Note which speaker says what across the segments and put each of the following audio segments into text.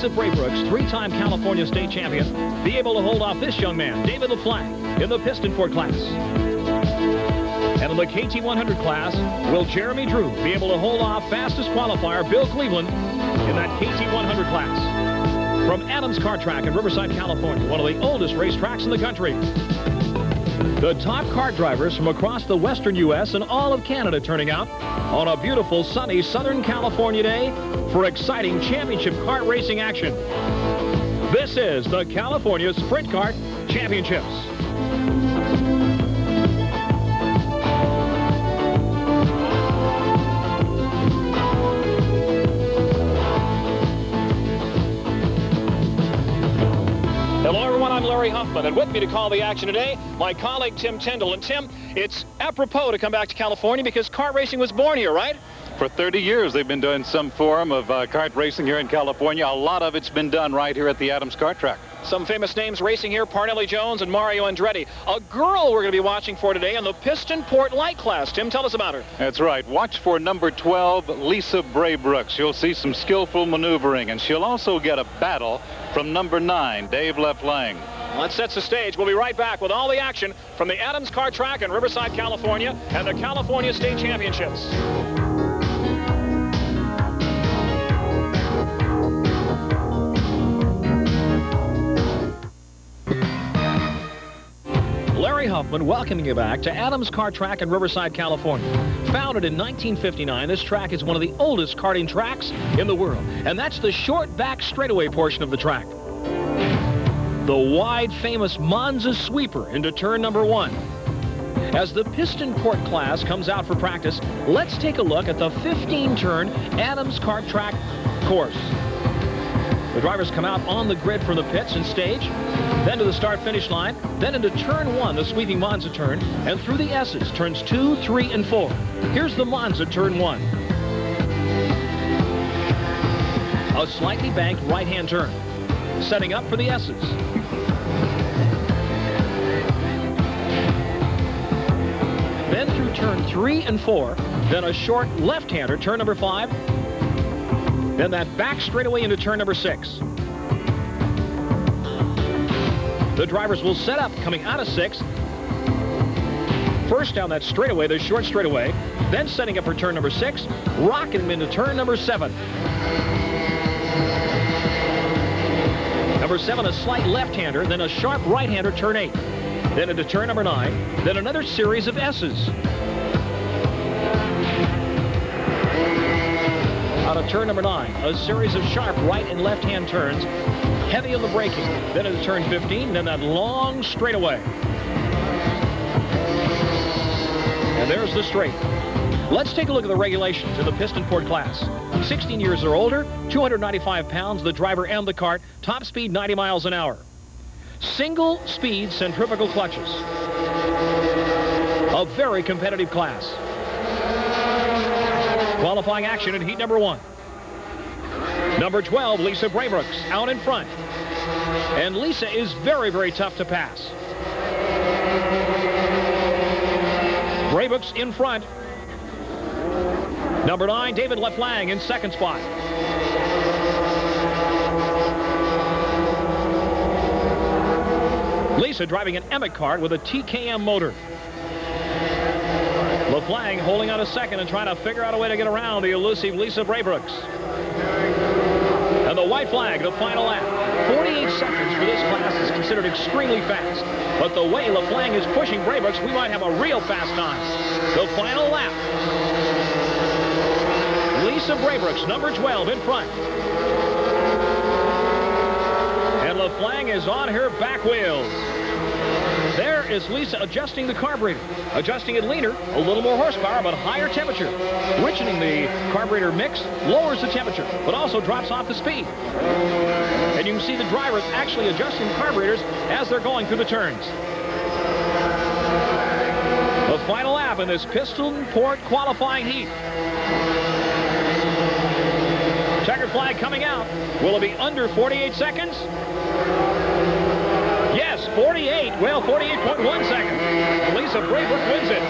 Speaker 1: Lisa Braybrook's three-time California state champion be able to hold off this young man, David LaFlamme, in the Piston Port class? And in the KT 100 class, will Jeremy Drew be able to hold off fastest qualifier Bill Cleveland in that KT 100 class? From Adams Kart Track in Riverside, California, one of the oldest racetracks in the country. The top kart drivers from across the western U.S. and all of Canada turning out on a beautiful, sunny Southern California day for exciting championship kart racing action. This is the California Sprint Kart Championships. Hello, everyone. I'm Larry Huffman, and with me to call the action today, my colleague Tim Tyndall. And Tim, it's apropos to come back to California because kart racing was born here, right?
Speaker 2: For 30 years, they've been doing some form of kart racing here in California. A lot of it's been done right here at the Adams Kart Track.
Speaker 1: Some famous names racing here, Parnelli Jones and Mario Andretti. A girl we're going to be watching for today in the Piston Port Light class. Tim, tell us about her.
Speaker 2: That's right. Watch for number 12, Lisa Braybrook. You'll see some skillful maneuvering, and she'll also get a battle from number 9, Dave LaFlamme.
Speaker 1: That sets the stage. We'll be right back with all the action from the Adams Kart Track in Riverside, California, and the California State Championships. Larry Huffman welcoming you back to Adams Kart Track in Riverside, California. Founded in 1959, this track is one of the oldest karting tracks in the world, and that's the short back straightaway portion of the track. The wide, famous Monza sweeper into turn number 1. As the Piston Port class comes out for practice, let's take a look at the 15-turn Adams Kart Track course. The drivers come out on the grid from the pits and stage, then to the start-finish line, then into turn 1, the sweeping Monza turn, and through the S's, turns 2, 3, and 4. Here's the Monza turn 1. A slightly banked right-hand turn, setting up for the S's. Then through turn 3 and 4, then a short left-hander, turn number 5, then that back straightaway into turn number 6. The drivers will set up coming out of 6. First down that straightaway, the short straightaway, then setting up for turn number 6, rocking them into turn number 7. Number 7, a slight left-hander, then a sharp right-hander, turn 8. Then into turn number 9, then another series of S's. Out of turn number 9, a series of sharp right and left-hand turns, heavy on the braking. Then into turn 15, then that long straightaway. And there's the straight. Let's take a look at the regulations in the Piston Port class. 16 years or older, 295 pounds, the driver and the kart, top speed 90 miles an hour. Single speed centrifugal clutches. A very competitive class. Qualifying action in heat number 1. Number 12, Lisa Braybrook, out in front. And Lisa is very, very tough to pass. Braybrook's in front. Number 9, David LaFlamme in second spot. Lisa driving an Emmett kart with a TKM motor. LaFlamme holding on a second and trying to figure out a way to get around the elusive Lisa Braybrook. And the white flag, the final lap. 48 seconds for this class is considered extremely fast. But the way LaFlamme is pushing Braybrook, we might have a real fast time. The final lap. Lisa Braybrook, number 12, in front. And LaFlamme is on her back wheels. There is Lisa adjusting the carburetor, adjusting it leaner, a little more horsepower, but higher temperature. Richening the carburetor mix lowers the temperature, but also drops off the speed. And you can see the drivers actually adjusting the carburetors as they're going through the turns. The final lap in this Piston Port qualifying heat. Checkered flag coming out. Will it be under 48 seconds? Yes, 48. Well, 48.1 seconds. Lisa Braybrook wins it.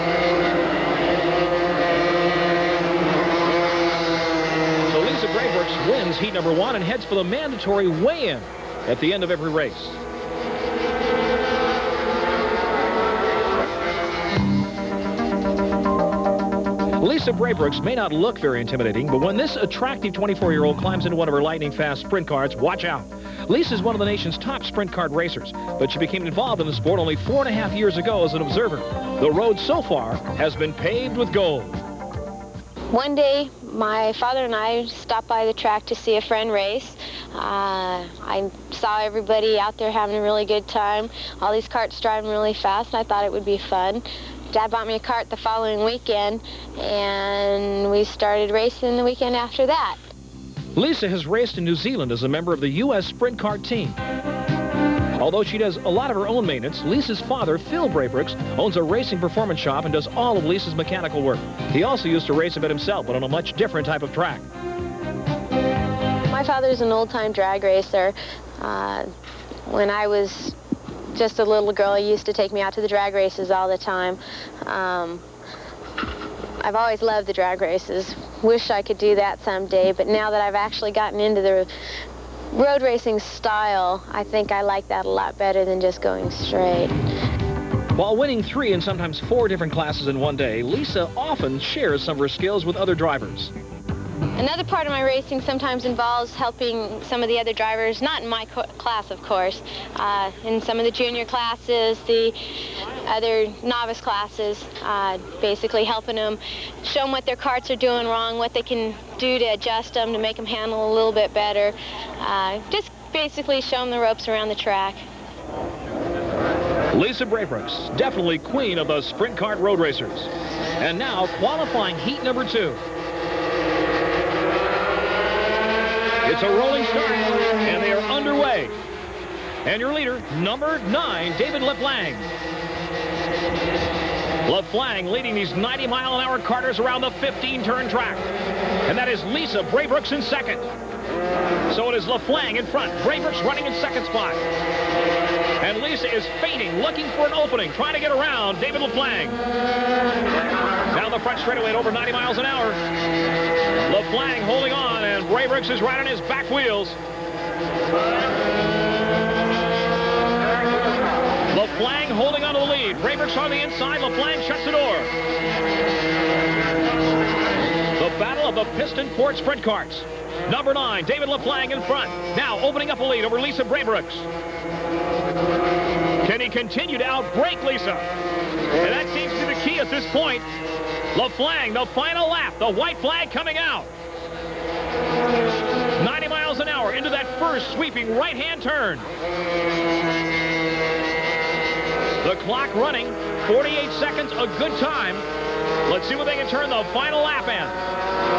Speaker 1: So Lisa Braybrook wins wins heat number 1 and heads for the mandatory weigh-in at the end of every race. Lisa Braybrooks may not look very intimidating, but when this attractive 24-year-old climbs into one of her lightning-fast sprint karts, watch out. Lisa's one of the nation's top sprint kart racers, but she became involved in the sport only 4.5 years ago as an observer. The road so far has been paved with gold.
Speaker 3: One day, my father and I stopped by the track to see a friend race. I saw everybody out there having a really good time, all these karts driving really fast, and I thought it would be fun. Dad bought me a kart the following weekend, and we started racing the weekend after that.
Speaker 1: Lisa has raced in New Zealand as a member of the U.S. sprint kart team. Although she does a lot of her own maintenance, Lisa's father, Phil Braybrooks, owns a racing performance shop and does all of Lisa's mechanical work. He also used to race a bit himself, but on a much different type of track.
Speaker 3: My father's an old-time drag racer. When I was just a little girl, he used to take me out to the drag races all the time. I've always loved the drag races. Wish I could do that someday, but now that I've actually gotten into the road racing style, I think I like that a lot better than just going straight.
Speaker 1: While winning 3 and sometimes 4 different classes in one day, Lisa often shares some of her skills with other drivers.
Speaker 3: Another part of my racing sometimes involves helping some of the other drivers, not in my class, of course, in some of the junior classes, the other novice classes, basically helping them, show them what their karts are doing wrong, what they can do to adjust them to make them handle a little bit better. Just basically show them the ropes around the track.
Speaker 1: Lisa Braybrooks, definitely queen of the sprint kart road racers. And now qualifying heat number 2. It's a rolling start, and they are underway. And your leader, number 9, David LaFlang. LaFlang leading these 90-mile-an-hour karters around the 15-turn track. And that is Lisa Braybrooks in second. So it is LaFlang in front. Braybrooks running in second spot. And Lisa is feinting, looking for an opening, trying to get around David LaFlang. Down the front straightaway at over 90 miles an hour. LaFlang holding on, and Braybrooks is right on his back wheels. LaFlang holding on to the lead. Braybrooks on the inside. LaFlang shuts the door. The battle of the Piston Port sprint karts. Number 9, David LaFlang in front. Now opening up a lead over Lisa Braybrooks. Can he continue to outbrake Lisa? And that seems to be the key at this point. LaFlang, the final lap, the white flag coming out. 90 miles an hour into that first sweeping right-hand turn. The clock running, 48 seconds, a good time. Let's see what they can turn the final lap in.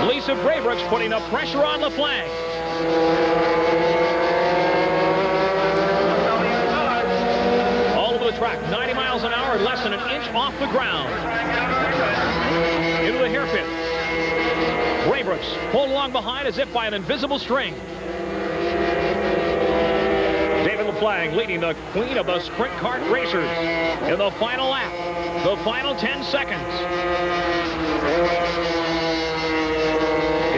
Speaker 1: Lisa Braybrooks putting the pressure on LaFlang. All over the track, 90 miles an hour, less than an inch off the ground. Into the hairpin. Braybrooks pulled along behind as if by an invisible string. David LaFlang leading the queen of the sprint kart racers in the final lap. The final 10 seconds.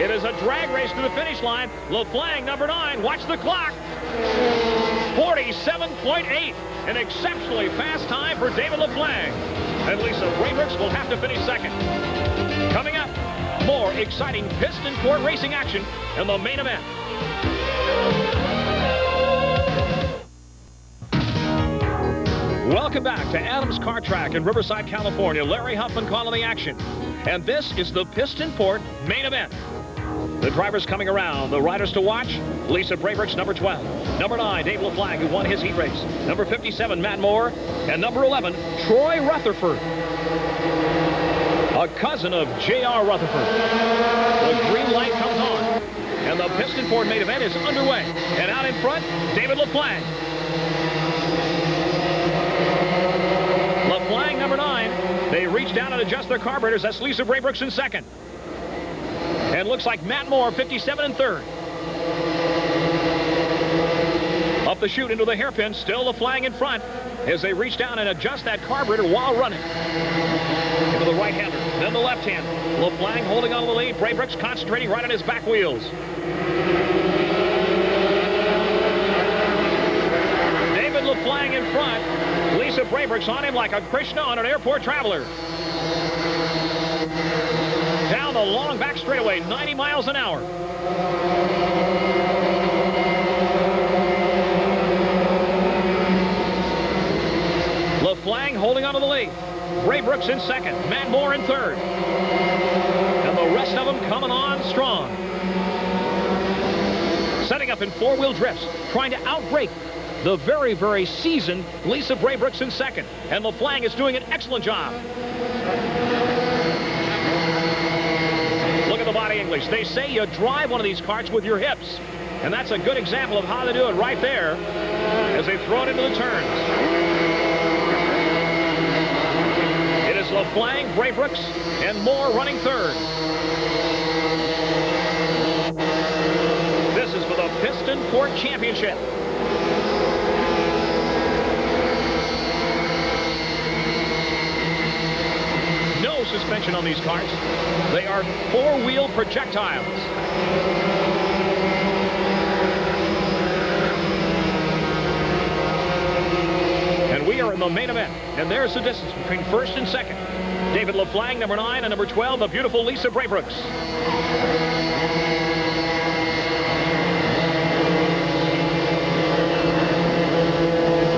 Speaker 1: It is a drag race to the finish line. LaFlang, number 9, watch the clock. 47.8, an exceptionally fast time for David LaFlang. And Lisa Braybrooks will have to finish second. Coming up, more exciting Piston Port racing action in the main event. Welcome back to Adams Kart Track in Riverside, California. Larry Huffman calling the action. And this is the Piston Port main event. The drivers coming around. The riders to watch, Lisa Braybrooks, number 12. Number 9, Dave LaFlang, who won his heat race. Number 57, Matt Moore. And number 11, Troy Rutherford, a cousin of J.R. Rutherford. The green light comes on. And the Piston Port main event is underway. And out in front, David LaFlang. LaFlang, number 9. They reach down and adjust their carburetors. That's Lisa Braybrooks in second. And looks like Matt Moore, 57 in third. Up the chute into the hairpin, still LaFlang in front as they reach down and adjust that carburetor while running. Into the right hander, then the left hand. LaFlang holding on to the lead. Braybrooks concentrating right on his back wheels. LaFlang in front. Lisa Braybrook's on him like a Krishna on an airport traveler. Down the long back straightaway, 90 miles an hour. LaFlang holding onto the lead. Braybrook's in second. Matt Moore in third. And the rest of them coming on strong. Setting up in four-wheel drifts, trying to outbrake the very, very seasoned Lisa Braybrook's in second. And LaFlang is doing an excellent job. Look at the body English. They say you drive one of these karts with your hips. And that's a good example of how they do it right there as they throw it into the turns. It is LaFlang, Braybrook's, and Moore running third. This is for the Piston Port Championship. No suspension on these karts. They are four-wheel projectiles. And we are in the main event. And there's the distance between first and second. David LaFlang, number 9, and number 12, the beautiful Lisa Braybrook's.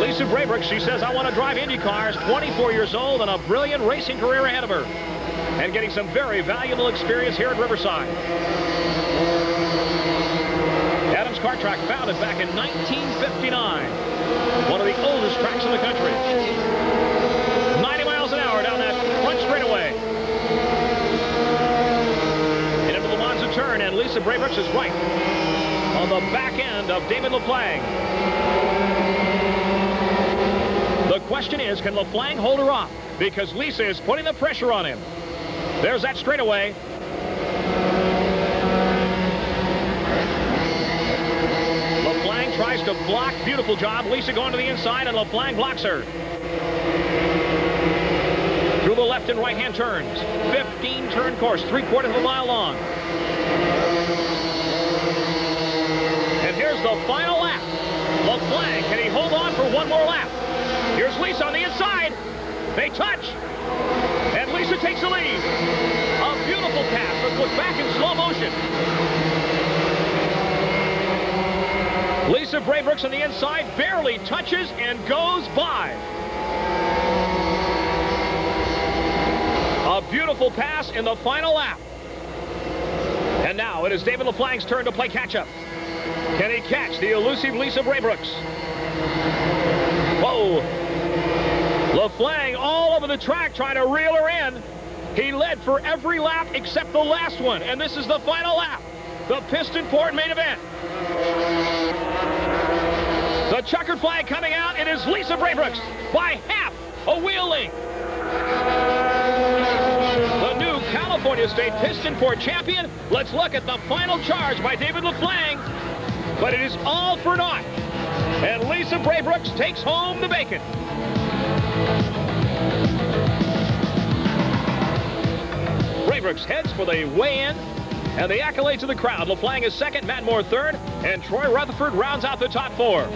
Speaker 1: Lisa Braybrook, she says, I want to drive Indy cars, 24 years old, and a brilliant racing career ahead of her. And getting some very valuable experience here at Riverside. Adams Kart Track, founded back in 1959. One of the oldest tracks in the country. 90 miles an hour down that front straightaway. And into the Monza turn, and Lisa Braybrook is right on the back end of David LaFlang. The question is, can LaFlang hold her off? Because Lisa is putting the pressure on him. There's that straightaway. LaFlang tries to block. Beautiful job. Lisa going to the inside, and LaFlang blocks her. Through the left and right-hand turns. 15-turn course, 3/4 of a mile long. And here's the final lap. LaFlang, can he hold on for one more lap? Here's Lisa on the inside. They touch. And Lisa takes the lead. A beautiful pass. Let's look back in slow motion. Lisa Braybrook's on the inside, barely touches and goes by. A beautiful pass in the final lap. And now it is David LaFlang's turn to play catch-up. Can he catch the elusive Lisa Braybrook's? Whoa. LaFlang all over the track trying to reel her in. He led for every lap except the last one. And this is the final lap. The Piston Port main event. The checkered flag coming out. It is Lisa Braybrook's by half a wheel length. The new California State Piston Port champion. Let's look at the final charge by David LaFlang. But it is all for naught. And Lisa Braybrook takes home the bacon. Braybrook heads for the weigh-in. And the accolades of the crowd. LaFlang is second, Matt Moore third, and Troy Rutherford rounds out the top four.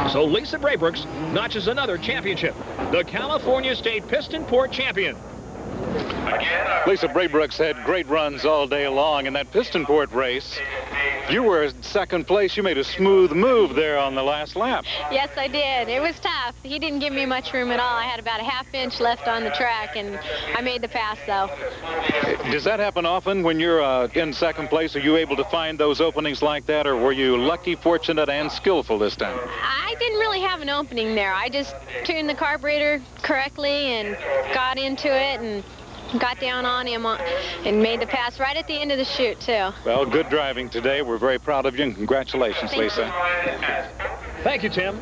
Speaker 1: So Lisa Braybrook notches another championship. The California State Piston Port champion.
Speaker 2: Lisa Braybrook had great runs all day long in that Piston Port race. You were in second place. You made a smooth move there on the last lap.
Speaker 3: Yes, I did. It was tough. He didn't give me much room at all. I had about a half-inch left on the track, and I made the pass, though.
Speaker 2: Does that happen often when you're in second place? Are you able to find those openings like that, or were you lucky, fortunate, and skillful this time?
Speaker 3: I didn't really have an opening there. I just tuned the carburetor correctly and got into it and got down on him and made the pass right at the end of the chute, too.
Speaker 2: Well, good driving today. We're very proud of you, and congratulations, Lisa.
Speaker 1: Thank you, Tim.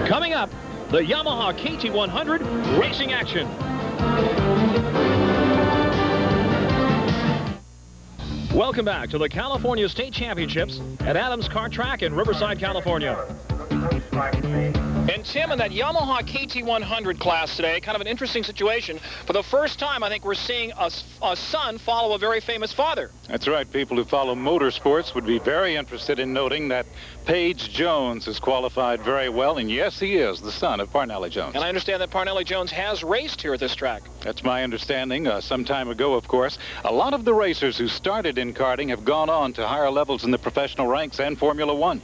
Speaker 1: Coming up, the Yamaha KT100 racing action. Welcome back to the California State Championships at Adams Kart Track in Riverside, California. And Tim, in that Yamaha KT100 class today, kind of an interesting situation. For the first time, I think we're seeing a son follow a very famous father.
Speaker 2: That's right. People who follow motorsports would be very interested in noting that Page Jones has qualified very well, and yes, he is the son of Parnelli Jones.
Speaker 1: And I understand that Parnelli Jones has raced here at this track.
Speaker 2: That's my understanding. Some time ago, of course. A lot of the racers who started in karting have gone on to higher levels in the professional ranks and Formula One.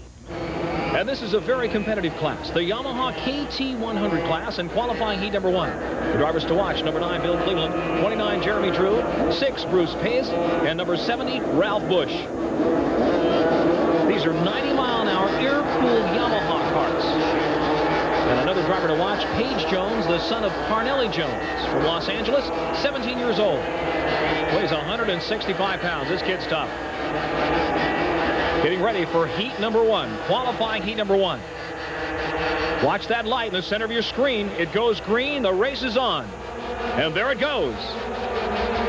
Speaker 1: And this is a very competitive class, the Yamaha KT100 class, and qualifying heat number 1. The drivers to watch: number 9, Bill Cleveland; 29, Jeremy Drew; 6, Bruce Pace; and number 70, Ralph Busch. These are 90-mile-an-hour air-cooled Yamaha karts. And another driver to watch, Page Jones, the son of Parnelli Jones, from Los Angeles, 17 years old. Weighs 165 pounds. This kid's tough. Getting ready for heat number 1, qualifying heat number 1. Watch that light in the center of your screen. It goes green. The race is on. And there it goes.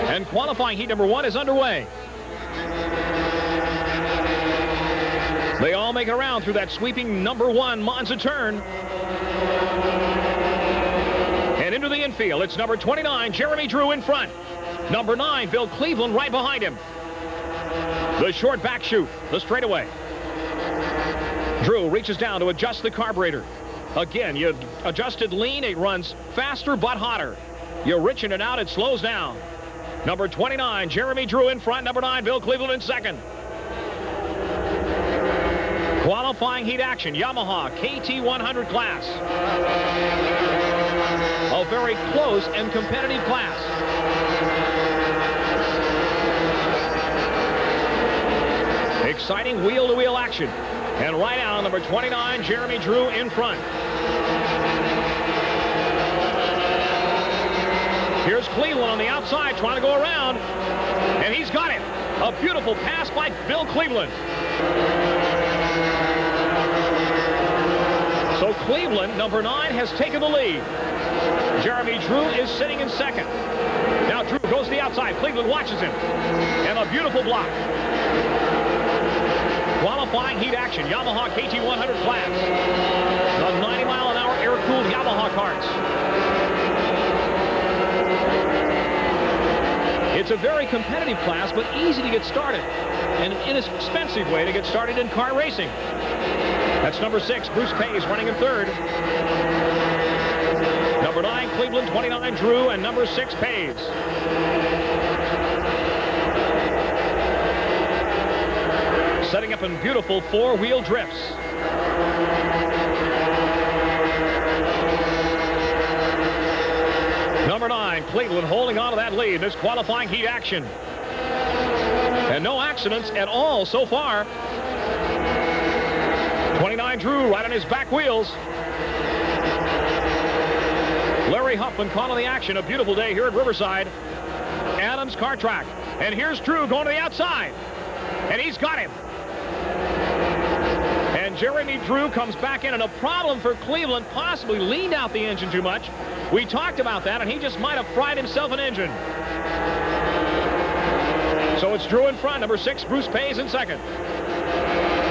Speaker 1: And qualifying heat number 1 is underway. They all make it around through that sweeping number 1 Monza turn. And into the infield, it's number 29, Jeremy Drew, in front. Number 9, Bill Cleveland, right behind him. The short back chute, the straightaway. Drew reaches down to adjust the carburetor. Again, you adjusted lean, it runs faster but hotter. You richen it out, it slows down. Number 29, Jeremy Drew in front. Number 9, Bill Cleveland in second. Qualifying heat action, Yamaha KT100 class. A very close and competitive class. Exciting wheel-to-wheel action. And right now, number 29, Jeremy Drew in front. Here's Cleveland on the outside trying to go around. And he's got it. A beautiful pass by Bill Cleveland. So Cleveland, number 9, has taken the lead. Jeremy Drew is sitting in second. Now Drew goes to the outside. Cleveland watches him. And a beautiful block. Qualifying heat action, Yamaha KT100 class. The 90-mile-an-hour air-cooled Yamaha karts. It's a very competitive class, but easy to get started. And an inexpensive way to get started in car racing. That's number 6, Bruce Pace, running in third. Number 9, Cleveland; 29, Drew; and number 6, Pace. Setting up in beautiful four-wheel drifts. Number 9, Cleveland, holding on to that lead. This qualifying heat action. And no accidents at all so far. 29, Drew, right on his back wheels. Larry Huffman calling the action. A beautiful day here at Riverside. Adams Kart Track. And here's Drew going to the outside. And he's got him. And Jeremy Drew comes back in, and a problem for Cleveland, possibly leaned out the engine too much. We talked about that, and he just might have fried himself an engine. So it's Drew in front, number 6, Bruce Pace in second.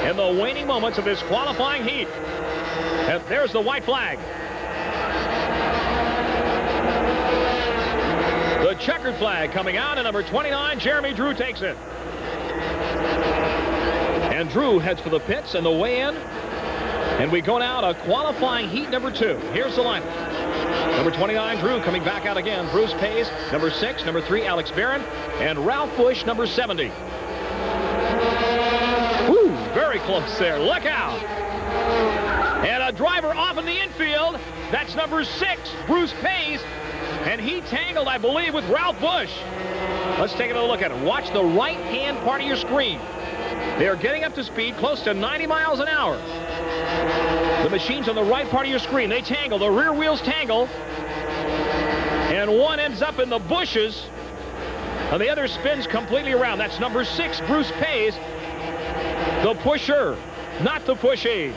Speaker 1: In the waning moments of this qualifying heat. And there's the white flag. The checkered flag coming out, and number 29, Jeremy Drew, takes it. And Drew heads for the pits and the weigh-in. And we go now to qualifying heat number 2. Here's the lineup. Number 29, Drew, coming back out again. Bruce Pace, number 6, number 3, Alex Barron, and Ralph Busch, number 70. Woo, very close there. Look out. And a driver off in the infield. That's number 6, Bruce Pace. And he tangled, I believe, with Ralph Busch. Let's take another look at it. Watch the right-hand part of your screen. They are getting up to speed close to 90 miles an hour. The machine's on the right part of your screen. They tangle. The rear wheels tangle. And one ends up in the bushes. And the other spins completely around. That's number 6, Bruce Pace. The pusher, not the pushy.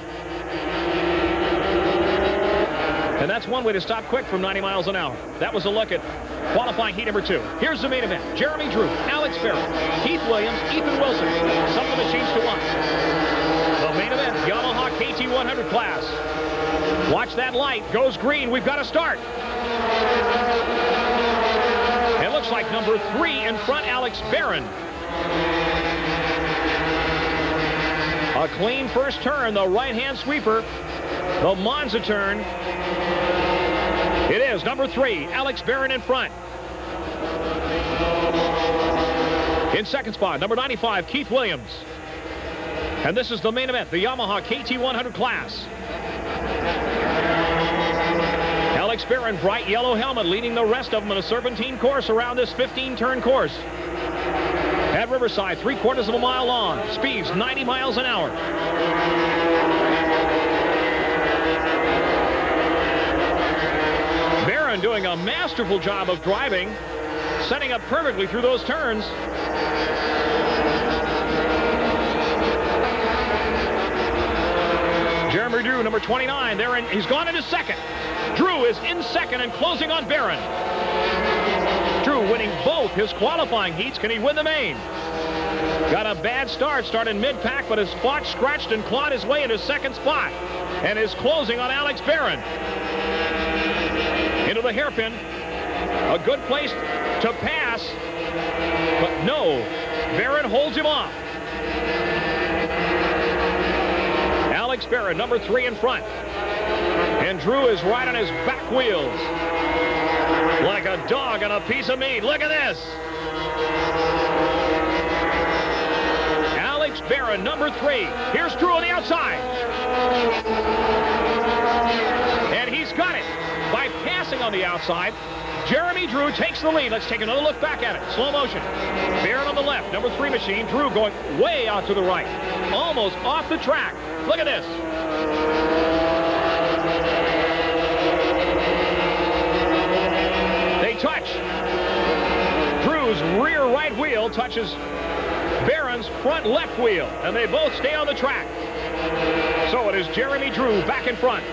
Speaker 1: And that's one way to stop quick from 90 miles an hour. That was a look at qualifying heat number 2. Here's the main event. Jeremy Drew, Alex Barron, Keith Williams, Ethan Wilson. Some of the machines to watch. The main event, Yamaha KT100 class. Watch that light. Goes green. We've got to start. It looks like number 3 in front, Alex Barron. A clean first turn, the right-hand sweeper. The Monza turn. It is number 3, Alex Barron in front. In second spot, number 95, Keith Williams. And this is the main event, the Yamaha KT100 class. Alex Barron, bright yellow helmet, leading the rest of them in a serpentine course around this 15-turn course. At Riverside, 3/4 of a mile long, speeds 90 miles an hour. Barron doing a masterful job of driving, setting up perfectly through those turns. Jeremy Drew, number 29, he's gone into second. Drew is in second and closing on Barron. Drew winning both his qualifying heats. Can he win the main? Got a bad start, started mid-pack, but has fought, scratched, and clawed his way into second spot. And is closing on Alex Barron. Into the hairpin. A good place to pass, but no. Barron holds him off. Alex Barron, number 3 in front. And Drew is right on his back wheels. Like a dog on a piece of meat. Look at this. Alex Barron, number 3. Here's Drew on the outside. And he's got it. By passing on the outside, Jeremy Drew takes the lead. Let's take another look back at it. Slow motion. Barron on the left, number 3 machine. Drew going way out to the right. Almost off the track. Look at this. They touch. Drew's rear right wheel touches Barron's front left wheel, and they both stay on the track. So it is Jeremy Drew back in front.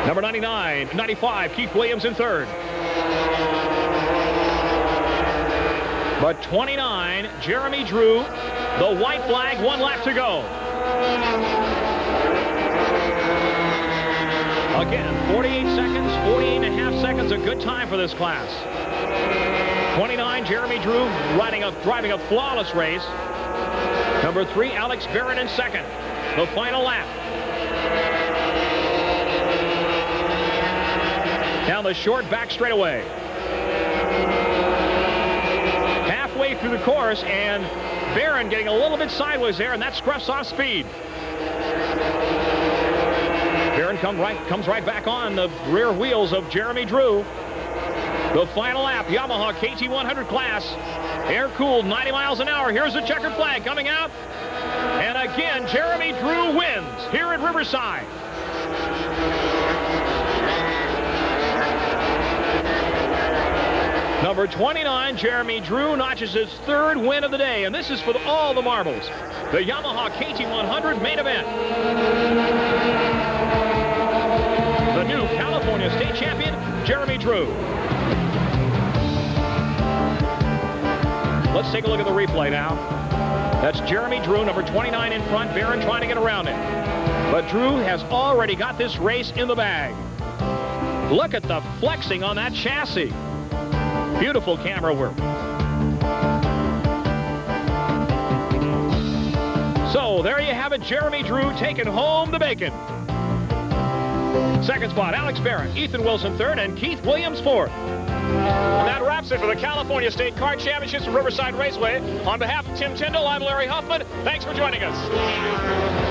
Speaker 1: Number 95, Keith Williams in third. But 29, Jeremy Drew, the white flag, 1 lap to go. Again, 48 seconds, 48.5 seconds, a good time for this class. 29, Jeremy Drew, driving a flawless race. Number 3, Alex Barron in second. The final lap. Down the short back straightaway. Halfway through the course, and Barron getting a little bit sideways there, and that scruffs off speed. Barron comes right back on the rear wheels of Jeremy Drew. The final lap, Yamaha KT100 class, air-cooled 90 miles an hour. Here's the checkered flag coming out. And again, Jeremy Drew wins here at Riverside. Number 29, Jeremy Drew, notches his 3rd win of the day, and this is for all the marbles. The Yamaha KT100 main event. The new California State Champion, Jeremy Drew. Let's take a look at the replay now. That's Jeremy Drew, number 29 in front, Barron trying to get around him. But Drew has already got this race in the bag. Look at the flexing on that chassis. Beautiful camera work. So there you have it, Jeremy Drew taking home the bacon. Second spot, Alex Barron, Ethan Wilson third, and Keith Williams fourth. And that wraps it for the California State Kart Championships at Riverside Raceway. On behalf of Tim Tyndall, I'm Larry Huffman. Thanks for joining us.